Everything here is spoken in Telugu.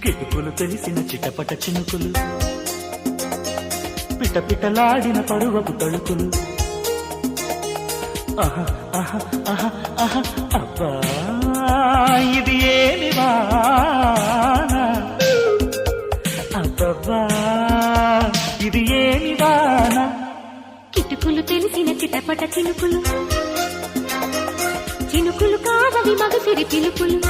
కిటుకులు తెలిసిన చిటపట చినుకులు, పిటపిటలాడిన పరువపు తడుకులు. ఆహా ఆహా ఆహా ఆహా అబ్బా ఇది ఏమి వాన, అబ్బబ్బా ఇది ఏమి వాన. కిటుకులు తెలిసిన చిటపట చినుకులు, చినుకులు కావవి మగసిరి పిలుపులు.